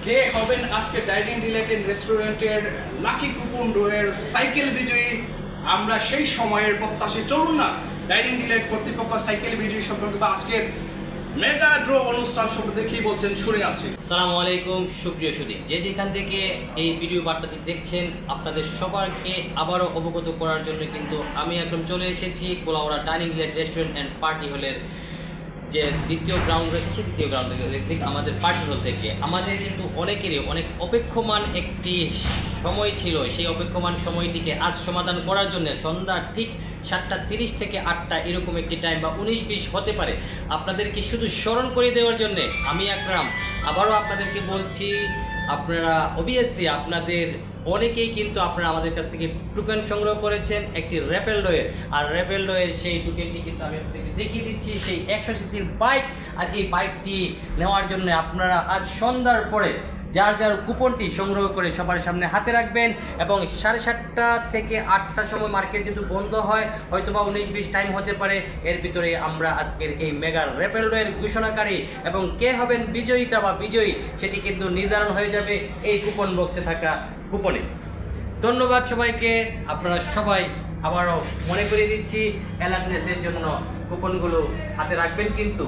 কে হবেন আজকে dining Deloitte রেস্টুরেন্টের লাকি কুপন ড্রয়ের সাইকেল বিজয়ী? আমরা সেই সময়ের প্রত্যাশী। চলুন না ডাইনিং ডিলাইট কর্তৃপক্ষ সাইকেল বিজয়ী সম্পর্কে বা আজকের মেগা ড্র অনুষ্ঠান সম্পর্কে কি বলছেন শুনে আছি। আসসালামু আলাইকুম সুপ্রিয় সুধী, যে যেখান থেকে এই ভিডিও বার্তাটি দেখছেন আপনাদের সবাইকে আবারও অবগত করার জন্য কিন্তু আমি একদম চলে এসেছি Kulaura dining delight restaurant and party হলের যে দ্বিতীয় গ্রাউন্ড রয়েছে সেই দ্বিতীয় গ্রাউন্ড থেকে আমাদের পার্টি হল থেকে আমাদের কিন্তু অনেকেরই অনেক অপেক্ষমান একটি সময় ছিল। সেই অপেক্ষমান সময়টিকে আজ সমাধান করার জন্য সন্ধ্যা ঠিক 7:30 থেকে 8টা এরকম একটি টাইম বা 19-20 হতে পারে আপনাদেরকে শুধু স্মরণ করে দেওয়ার জন্যে আমি আকরাম আবারও আপনাদেরকে বলছি, আপনারা অবভিয়াসলি আপনাদের অনেকেই কিন্তু আপনারা আমাদের কাছ থেকে টোকেন সংগ্রহ করেছেন একটি র্যাপেল ডয়ের, আর র্যাপেল ডয়ের সেই টোকেনটি কিন্তু আমি আপনাদেরকে দেখিয়ে দিচ্ছি, সেই 100 সিসির বাইক। আর এই বাইকটি নেওয়ার জন্য আপনারা আজ সন্ধ্যার পরে যার যার কুপনটি সংগ্রহ করে সবার সামনে হাতে রাখবেন এবং 7:30 থেকে 8টার সময় মার্কেট যেহেতু বন্ধ হয়, হয়তো বা 19-20 টাইম হতে পারে, এর ভিতরে আমরা আজকের এই মেগা র্যাপেল ডয়ের ঘোষণাকারী এবং কে হবেন বিজয়িতা বা বিজয়ী সেটি কিন্তু নির্ধারণ হয়ে যাবে এই কুপন বক্সে থাকা কুপনে। ধন্যবাদ সবাইকে। আপনারা সবাই আবারও মনে করিয়ে দিচ্ছি অ্যালার্টনেসের জন্য কুপনগুলো হাতে রাখবেন কিন্তু।